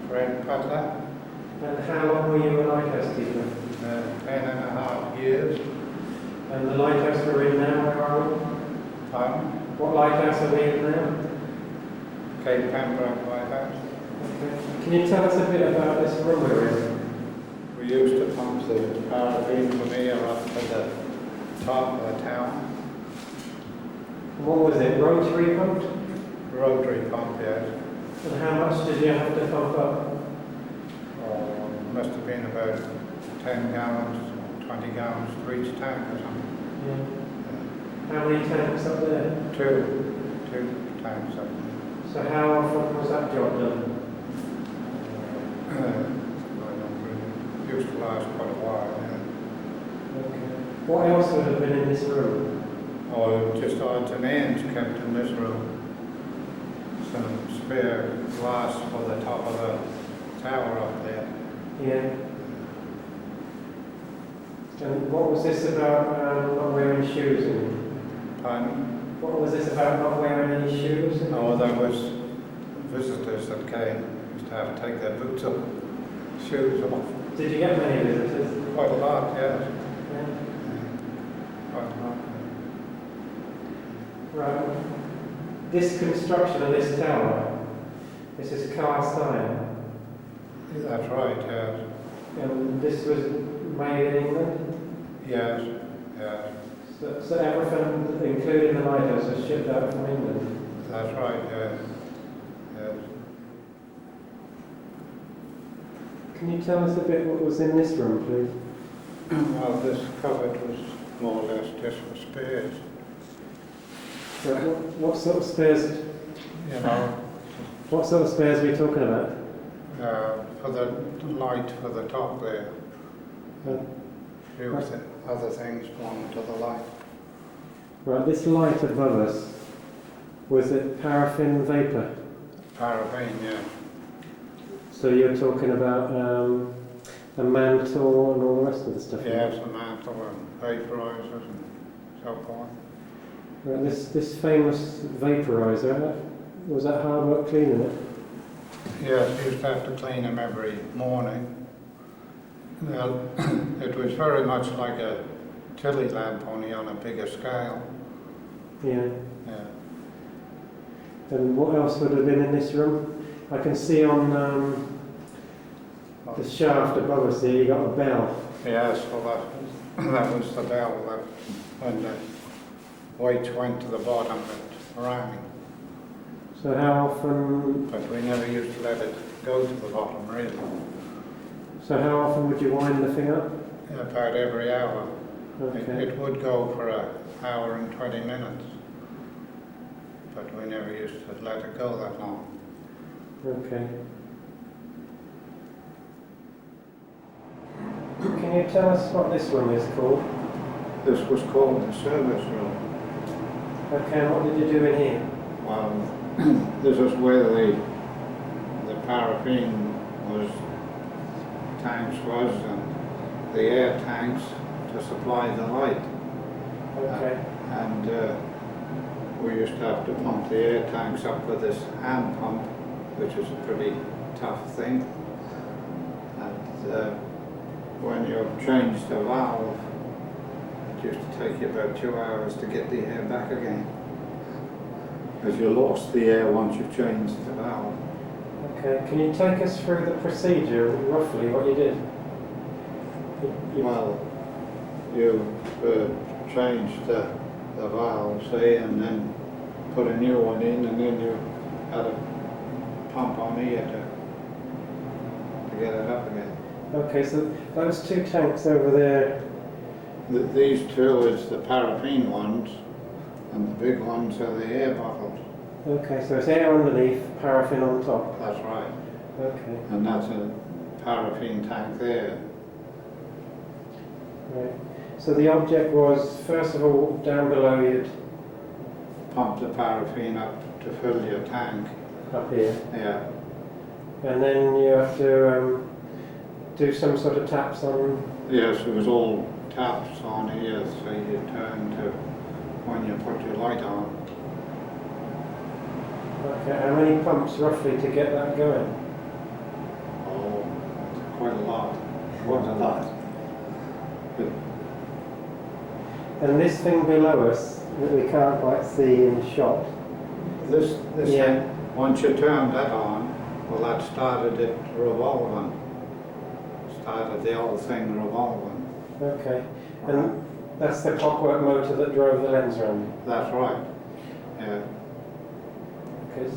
Butler, And how long were you a lighthouse keeper? 10.5 years. And the lighthouse we're in now, where are we? Pardon? What lighthouse are we in now? Cape Pembroke Lighthouse. Okay. Can you tell us a bit about this room we're in? We used to pump the paraffin from here up to the top of the town. What was it, rotary pumped? Rotary pump, yes. And how much did you have to pump up? Oh, must have been about 10 gallons, 20 gallons for each tank or something. Yeah. How many tanks up there? Two tanks up there. So how often was that job done? Used to last quite a while, yeah. Okay. What else would have been in this room? Oh, just odds and ends kept in this room. Some spare glass for the top of the tower up there. Yeah. And what was this about not wearing shoes in? Pardon? What was this about not wearing any shoes in? Oh, there was visitors that came. Used to have to take their boots off, shoes off. Did you get many visitors? Quite a lot, yes. Yeah. Quite a lot. Right. This construction of this tower, this is cast iron. That's right, yes. And this was made in England? Yes, yes. So everything, including the lighthouse, was shipped out from England? That's right, yes. Yes. Can you tell us a bit what was in this room, please? Well, this cupboard was more or less just for spares. So what sort of spares? You know, What sort of spares are we talking about? for the light for the top there. Uh, Few other things belong to the light. Right, this light above us, was it paraffin vapour? Paraffin, yeah. So you're talking about a mantle and all the rest of the stuff? Yeah, some mantle and vaporizers and so forth. Right, this famous vaporizer, was that hard work cleaning it? Yes, we used to have to clean them every morning. Well, it was very much like a tilly lamp, only on a bigger scale. Yeah. Yeah. And what else would have been in this room? I can see on the shaft above us there, you got a bell. Yes, well that was the bell that when the weights went to the bottom it rang. So how often? But we never used to let it go to the bottom really. So how often would you wind the thing up? About every hour. Okay. It would go for an hour and 20 minutes. But we never used to let it go that long. Okay. Can you tell us what this room is called? This was called the service room. Okay, and what did you do in here? Well, this is where the paraffin was, tanks was, and the air tanks to supply the light. Okay. And we used to have to pump the air tanks up with this hand pump, which was a pretty tough thing. And when you changed the valve, it used to take you about 2 hours to get the air back again. Because you lost the air once you changed the valve. Okay, can you take us through the procedure, roughly, what you did? Well, you changed the valve, say, and then put a new one in, and then you had a pump on here to get it up again. Okay, so those two tanks over there. These two is the paraffin ones, and the big ones are the air bottles. Okay, so it's air underneath, paraffin on top. That's right. Okay. And that's a paraffin tank there. Right. So the object was, first of all, down below you'd Pump the paraffin up to fill your tank. up here, Yeah. and then you have to do some sort of taps on. Yes, it was all taps on here, so you turn to when you put your light on. Okay, how many pumps roughly to get that going? quite a lot. Was a lot. But And this thing below us that we can't quite see in shot. this Yeah. thing, once you turned that on, well, that started it revolving. Started the whole thing revolving. Okay. And that's the clockwork motor that drove the lens round. That's right. Yeah. Okay.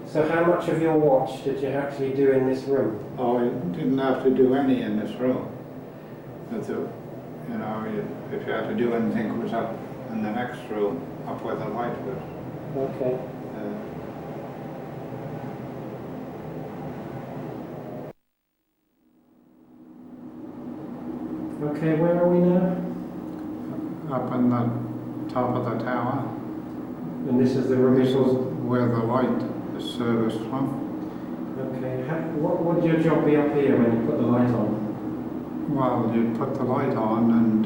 So how much of your watch did you actually do in this room? Oh, you didn't have to do any in this room. If you had to do anything, it was up in the next room, up where the light was. Okay. Okay, where are we now? Up in the top of the tower. And this is the room. This is where the light is serviced from. Okay. What would your job be up here when you put the light on? Well, you put the light on and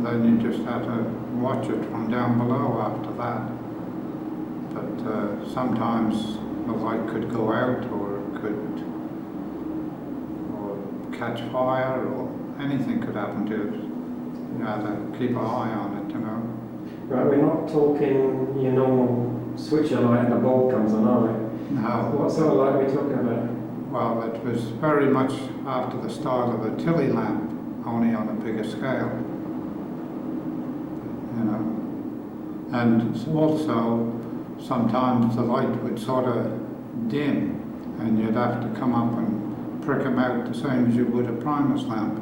then you just have to watch it from down below after that. But sometimes the light could go out or it could catch fire or anything could happen to it. You have to keep an eye on it, you know. Right, we're not talking your normal switch a light and a bulb comes on, are we? No. What sort of light are we talking about? Well, it was very much after the style of a Tilly lamp, only on a bigger scale. You know. And also, sometimes the light would sort of dim and you'd have to come up and prick them out the same as you would a primus lamp.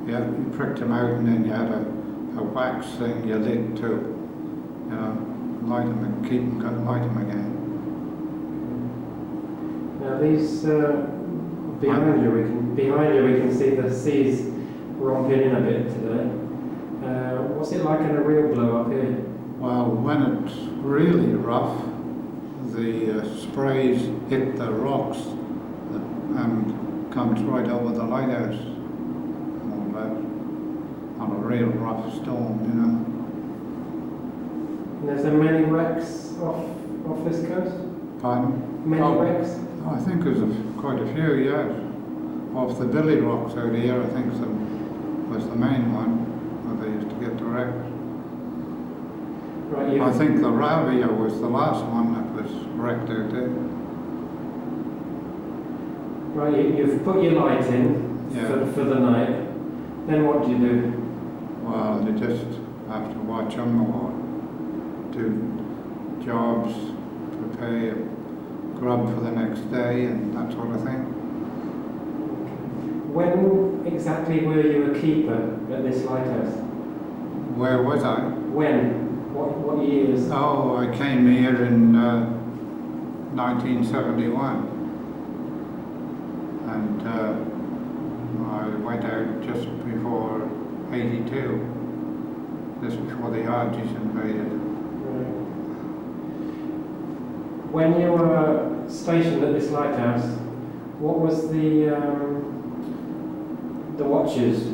Yeah, you pricked them out and then you had a wax thing you lit to, you know, light them and keep them, light them again. Now these behind you we can see the seas romping in a bit today. What's it like in a real blow up here? Well, when it's really rough, the sprays hit the rocks and comes right over the lighthouse. On a real rough storm, you know. And there's there many wrecks off this coast? Pardon? Many wrecks? I think there's quite a few, yes. Off the Billy Rocks out here, I think was the main one where they used to get the wrecks. Right, I think the Ravia was the last one that was wrecked out there. Right, you've put your light in for the night. Then what do you do? Well, you just have to watch them or do jobs, prepare grub for the next day and that sort of thing. When exactly were you a keeper at this lighthouse? Where was I? When? What years? Oh, I came here in 1971. And I went out just before 82, just before the Argies invaded. When you were stationed at this lighthouse, what was the watches?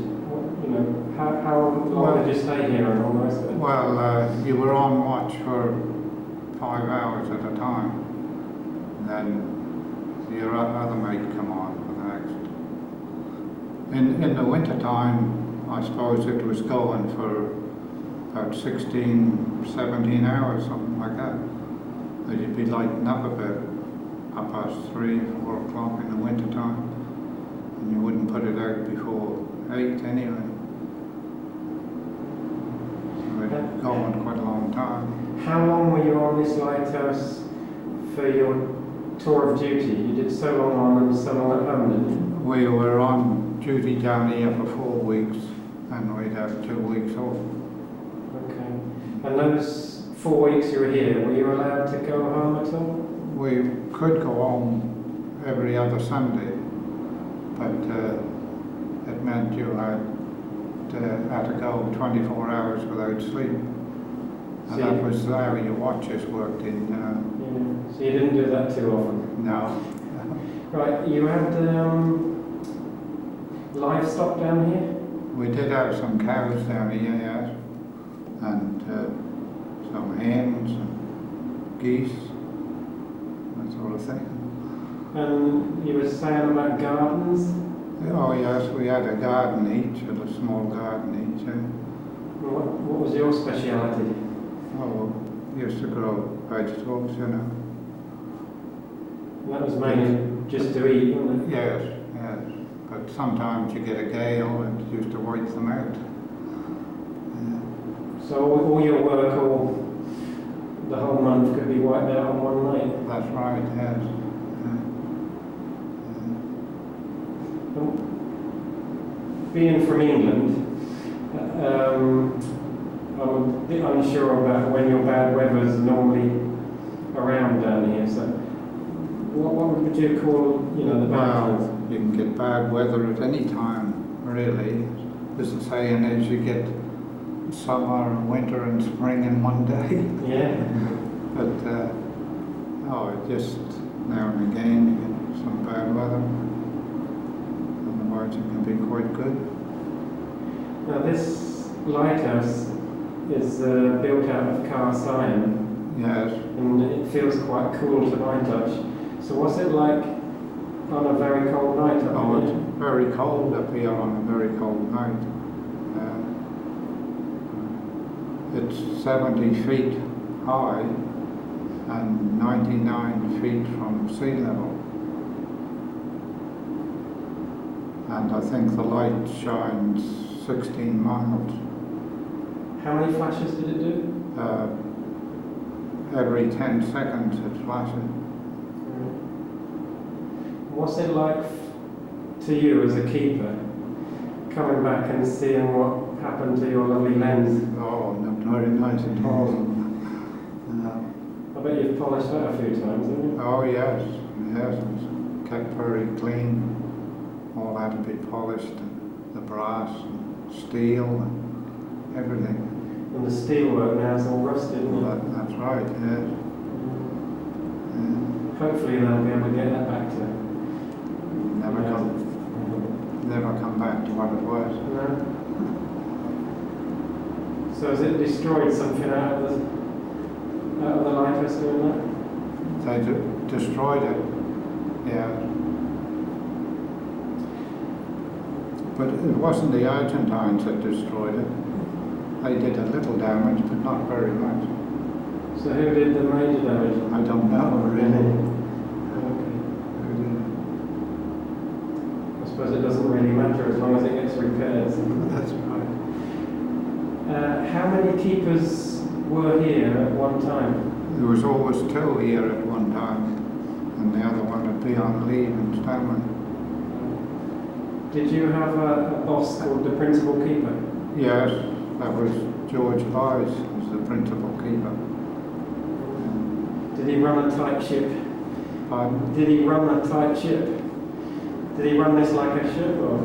How long did you stay here and all the rest of it? Well, you were on watch for 5 hours at a time. Then your other mate come on for the next. In the winter time, I suppose it was going for about 16, 17 hours, something like that. You'd be lighting up about 3:30, 4 o'clock in the winter time, and you wouldn't put it out before 8 anyway. So it'd go on quite a long time. How long were you on this lighthouse for your tour of duty? You did so long on and so long at home, didn't you? We were on duty down here for 4 weeks, and we'd have 2 weeks off. Okay. And those 4 weeks you were here, were you allowed to go home at all? We could go home every other Sunday, but it meant you had to go 24 hours without sleep. And that was how your watches worked in. Yeah. So you didn't do that too often? No. Right, you had livestock down here? We did have some cows down here, yes, and some hens and geese, that sort of thing. And you were saying about gardens? Oh yes, we had a garden each, a small garden each. What was your speciality? Oh, we used to grow vegetables, you know. And that was mainly just to eat, wasn't it? Yes, yes. But sometimes you get a gale and you used to wipe them out. So all your work, all the whole month could be wiped out on one night? That's right, yes. Being from England, I'm a bit unsure about when your bad weather's normally around down here. So, what would you call, the bad times? Well, you can get bad weather at any time, really. As the saying is, you get summer, winter, and spring in one day. Yeah. But just now and again you get some bad weather. Otherwise, it can be quite good. Now this lighthouse is built out of cast iron. Yes. And it feels quite cool to my touch. So what's it like on a very cold night up Oh, here? it's very cold up here on a very cold night. It's 70 feet high and 99 feet from sea level. And I think the light shines 16 miles. How many flashes did it do? Every 10 seconds it flashes. What's it like to you as a keeper, coming back and seeing what happened to your lovely lens? Oh, not very nice at all. I bet you've polished that a few times, haven't you? Oh yes, yes, it's kept very clean. All had to be polished, the brass, and steel, and everything. And the steelwork now is all rusted, isn't it? That's right, yes. Hopefully they'll be able to get that back to Never come back to what it was. No. So has it destroyed something out of the lighthouse doing that? They destroyed it, yeah. But it wasn't the Argentines that destroyed it. They did a little damage, but not very much. So who did the major damage? I don't know, really. Okay. I suppose it doesn't really matter as long as it gets repaired. That's right. How many keepers were here at one time? There was always two here at one time, and the other one would be on leave in Stanley. Did you have a boss called the principal keeper? Yes, that was George Wise, was the principal keeper. Did he run a tight ship? Pardon? Did he run a tight ship? Did he run this like a ship or?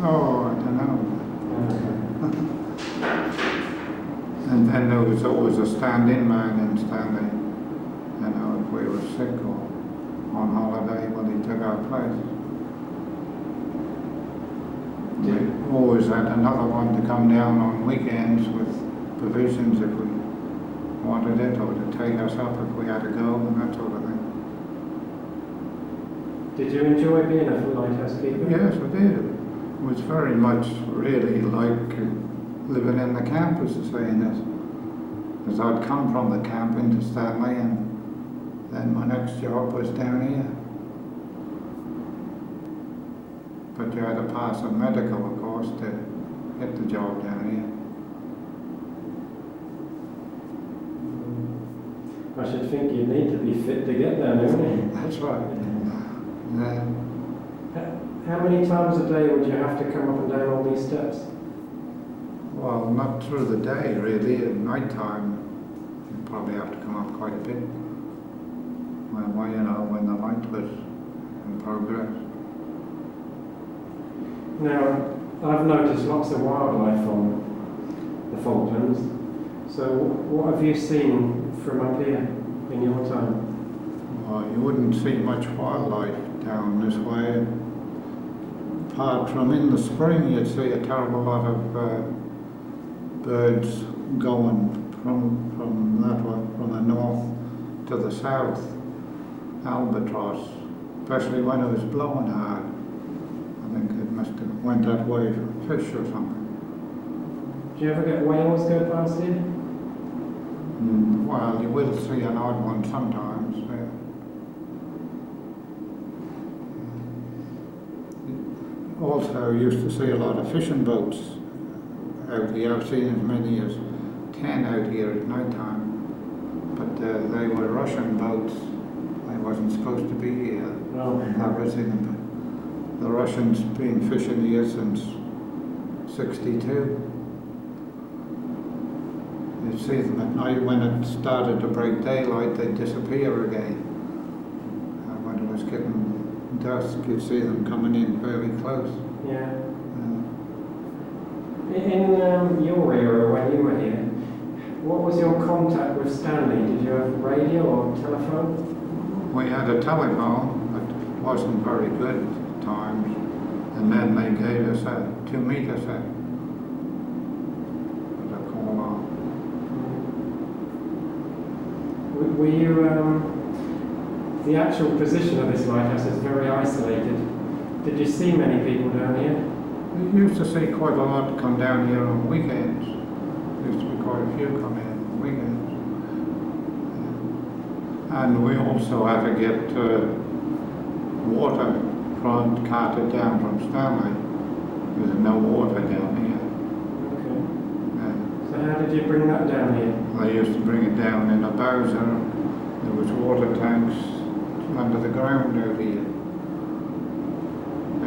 Oh, I don't know. And then there was always a stand-in man in Stanley. You know, if we were sick or on holiday, well, he took our place. We always had another one to come down on weekends with provisions if we wanted it, or to take us up if we had to go, and that sort of thing. Did you enjoy being a lighthouse keeper? Yes, I did. It was very much really like living in the camp, as the saying is. Because I'd come from the camp into Stanley, and then my next job was down here. But you had to pass a medical, of course, to get the job down I here. should think you'd need to be fit to get there, don't you? That's right. How many times a day would you have to come up and down all these steps? Well, not through the day, really. At night time, you probably have to come up quite a bit. When the light was in progress. Now, I've noticed lots of wildlife on the Falklands. So, what have you seen from up here in your time? Well, you wouldn't see much wildlife down this way. Apart from in the spring, you'd see a terrible lot of birds going from that way, from the north to the south. Albatross, especially when it was blowing hard. I think it must have went that way for fish or something. Do you ever get whales go past here? Well, you will see an odd one sometimes. Also, used to see a lot of fishing boats out here. I've seen as many as 10 out here at night time. But they were Russian boats. They wasn't supposed to be here. No. Never seen them. The Russians been fishing here since '62. You'd see them at night. When it started to break daylight, they'd disappear again. And when it was getting dusk, you'd see them coming in fairly close. Yeah. In your era, when you were here, what was your contact with Stanley? Did you have radio or telephone? We had a telephone, but it wasn't very good at times. And then they gave us a 2-meter set with a call on. Were you, the actual position of this lighthouse is very isolated. Did you see many people down here? We used to see quite a lot come down here on weekends. Used to be quite a few come in on weekends. And we also had to get water carted down from Stanley. There's no water down here. Okay. So how did you bring that down here? They used to bring it down in a bowser. There was water tanks under the ground out here.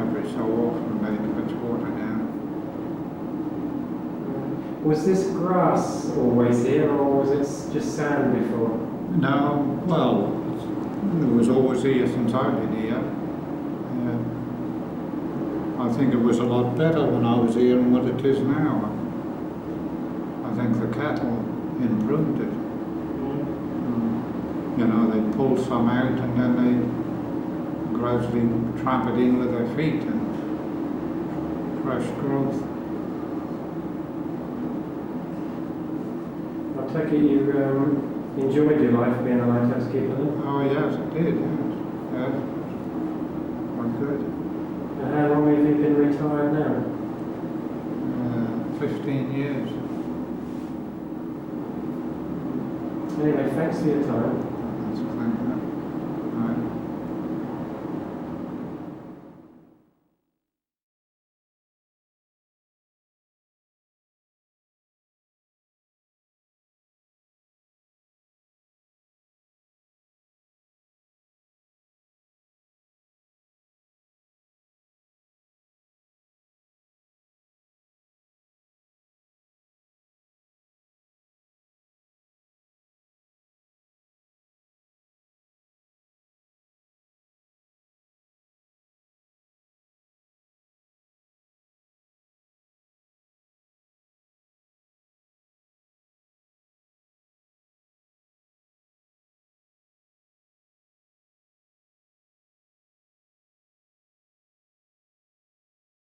Every so often they put water down. Was this grass always here, or was it just sand before? No, well, it was always here since I've been here. I think it was a lot better when I was here than what it is now. I think the cattle improved it. You know, they pull some out and then they gradually tramp it in with their feet and fresh growth. I take it you enjoyed your life being a lighthouse keeper then? Oh yes, it did, yes. Quite good. And how long have you been retired now? 15 years. Anyway, thanks for your time.